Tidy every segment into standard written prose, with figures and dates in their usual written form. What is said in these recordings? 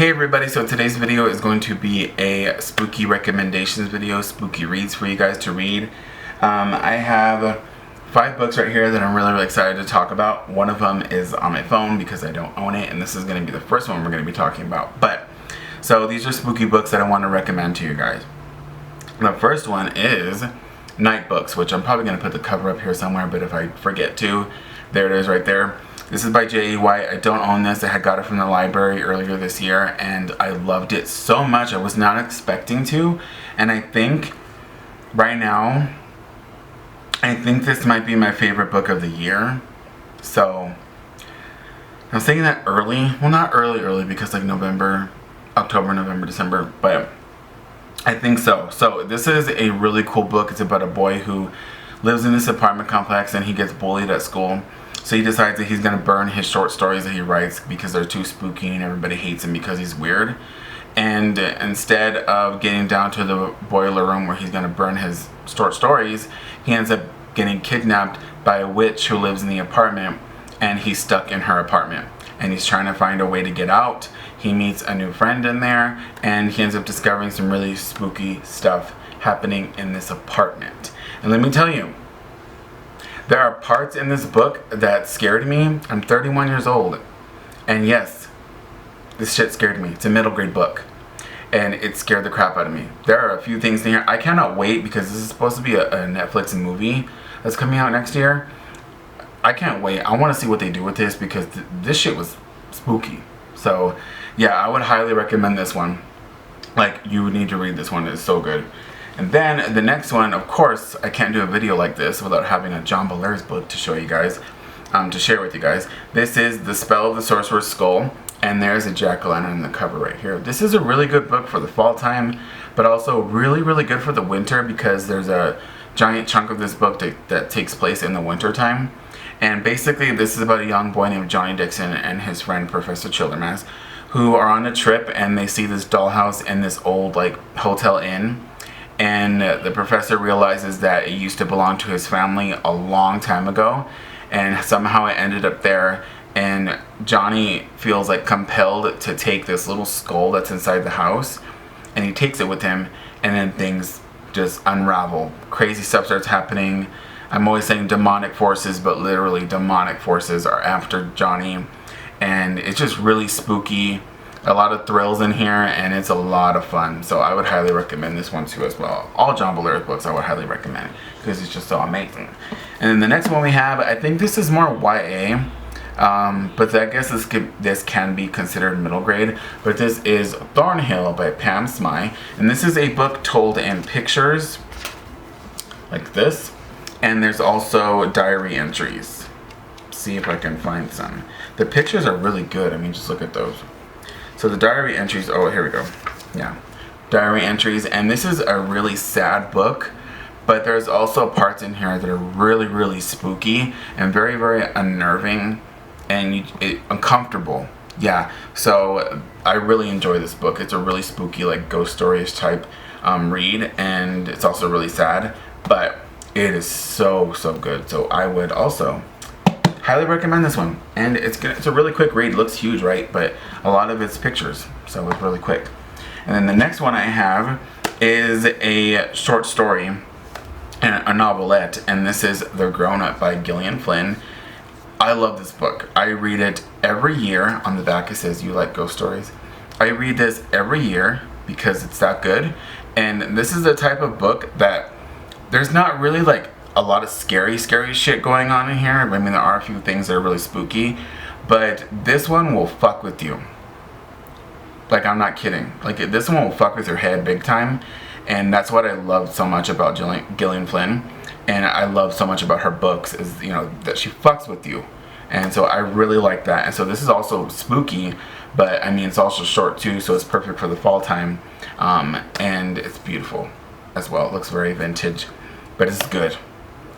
Hey everybody, so today's video is going to be a spooky recommendations video, spooky reads for you guys to read. I have 5 books right here that I'm really excited to talk about. One of them is on my phone because I don't own it, and this is going to be the first one we're going to be talking about. So these are spooky books that I want to recommend to you guys. The first one is Night Books, which I'm probably going to put the cover up here somewhere, but if I forget to, there it is right there. This is by J.E. White. I don't own this. I had got it from the library earlier this year, and I loved it so much. I was not expecting to, and I think right now, this might be my favorite book of the year. So I'm saying that early. Well, not early because like October, November, December, but I think so. So this is a really cool book. It's about a boy who lives in this apartment complex and he gets bullied at school. So he decides that he's going to burn his short stories that he writes because they're too spooky and everybody hates him because he's weird. And instead of getting down to the boiler room where he's going to burn his short stories, he ends up getting kidnapped by a witch who lives in the apartment, and he's stuck in her apartment. And he's trying to find a way to get out. He meets a new friend in there, and he ends up discovering some really spooky stuff happening in this apartment. And let me tell you, there are parts in this book that scared me. I'm 31 years old, and yes, this shit scared me. It's a middle grade book, and it scared the crap out of me. There are a few things in here. I cannot wait because this is supposed to be a Netflix movie that's coming out next year. I can't wait. I want to see what they do with this because this shit was spooky. So yeah, I would highly recommend this one. Like, you need to read this one. It's so good. And then the next one, of course, I can't do a video like this without having a John Bellairs book to show you guys, to share with you guys. This is The Spell of the Sorcerer's Skull, and there's a jack-o'-lantern in the cover right here. This is a really good book for the fall time, but also really good for the winter because there's a giant chunk of this book that takes place in the winter time. And basically, this is about a young boy named Johnny Dixon and his friend Professor Childermass, who are on a trip, and they see this dollhouse in this old like hotel inn. And the professor realizes that it used to belong to his family a long time ago, and somehow it ended up there. And Johnny feels like compelled to take this little skull that's inside the house, and he takes it with him, and then things just unravel. Crazy stuff starts happening. I'm always saying demonic forces, but literally demonic forces are after Johnny, and it's just really spooky. A lot of thrills in here, and it's a lot of fun. So I would highly recommend this one too as well. All John Bellairs books I would highly recommend because it's just so amazing. And then the next one we have, I think this is more YA, but I guess this can be considered middle grade. But this is Thornhill by Pam Smyth, and this is a book told in pictures like this, and there's also diary entries. See if I can find some. The pictures are really good. I mean, just look at those. So the diary entries, oh, here we go. Yeah, diary entries. And this is a really sad book, but there's also parts in here that are really spooky and very unnerving and uncomfortable. Yeah, so I really enjoy this book. It's a really spooky, like ghost stories type read, and it's also really sad, but it is so good. So I would also highly recommend this one, and it's a really quick read. It looks huge, right? But a lot of it's pictures, so it's really quick. And then the next one I have is a short story and a novelette, and this is The Grown Up by Gillian Flynn. I love this book. I read it every year. On the back it says, "You like ghost stories?" I read this every year because it's that good, and this is the type of book that there's not really like a lot of scary shit going on in here. I mean, there are a few things that are really spooky, but this one will fuck with you. Like, I'm not kidding. Like, this one will fuck with your head big time, and that's what I love so much about Gillian Flynn, and I love so much about her books is, you know, that she fucks with you, and so I really like that. And so this is also spooky, but I mean, it's also short too, so it's perfect for the fall time, and it's beautiful as well. It looks very vintage, but it's good.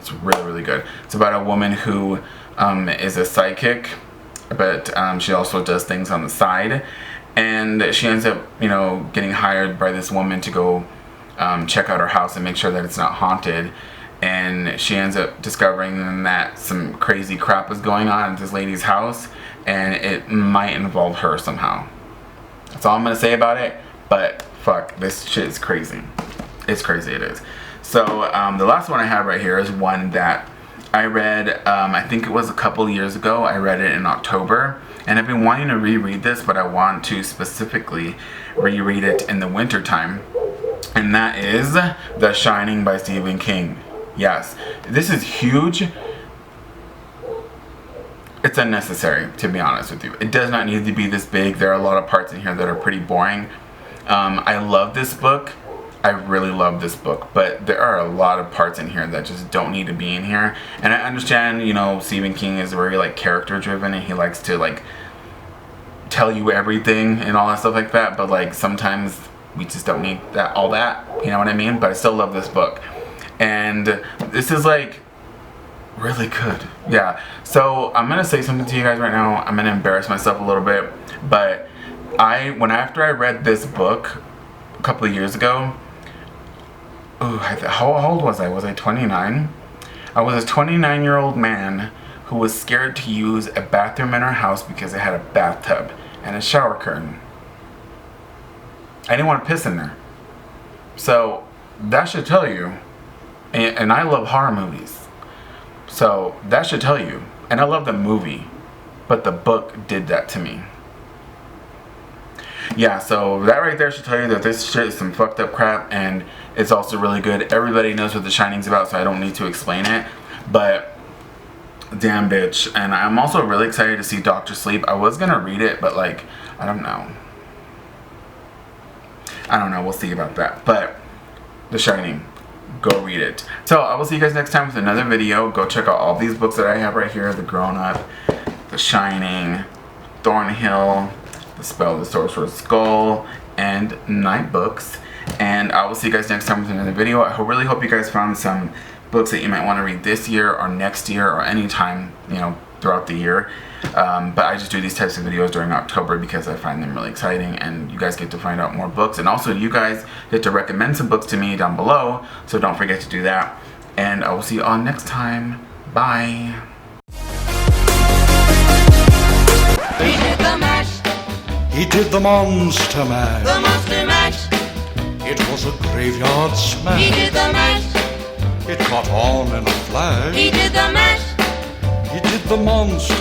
It's really good. It's about a woman who is a psychic, but she also does things on the side, and she ends up, you know, getting hired by this woman to go check out her house and make sure that it's not haunted. And she ends up discovering that some crazy crap is going on at this lady's house, and it might involve her somehow. That's all I'm gonna say about it. But fuck, this shit is crazy. It's crazy, it is. So the last one I have right here is one that I read, I think it was a couple years ago. I read it in October, and I've been wanting to reread this, but I want to specifically reread it in the winter time, and that is The Shining by Stephen King. Yes, this is huge. It's unnecessary, to be honest with you. It does not need to be this big. There are a lot of parts in here that are pretty boring. I love this book. I really love this book, but there are a lot of parts in here that just don't need to be in here. And I understand, you know, Stephen King is very like character driven, and he likes to like tell you everything and all that stuff like that, but like sometimes we just don't need that, all that, you know what I mean? But I still love this book, and this is like really good. Yeah, so I'm gonna say something to you guys right now. I'm gonna embarrass myself a little bit, but after I read this book a couple of years ago, how old was I? Was I 29? I was a 29-year-old man who was scared to use a bathroom in our house because it had a bathtub and a shower curtain. I didn't want to piss in there. So that should tell you. And I love horror movies. So that should tell you. And I love the movie, but the book did that to me. Yeah, so that right there should tell you that this shit is some fucked up crap, and it's also really good. Everybody knows what The Shining's about, so I don't need to explain it. But damn, bitch. And I'm also really excited to see Dr. Sleep. I was gonna read it, but like, I don't know. We'll see about that. But The Shining, go read it. So I will see you guys next time with another video. Go check out all these books that I have right here: The Grown Up, The Shining, Thornhill, The Spell of the Sorcerer's Skull, and Night Books. And I will see you guys next time with another video. I really hope you guys found some books that you might want to read this year or next year or anytime, you know, throughout the year. But I just do these types of videos during October because I find them really exciting, and you guys get to find out more books, and also you guys get to recommend some books to me down below, so don't forget to do that. And I will see you all next time. Bye. He did the mash. He did the monster mash. The monster mash. It was a graveyard smash. He did the mash. It caught on in a flash. He did the mash. He did the monster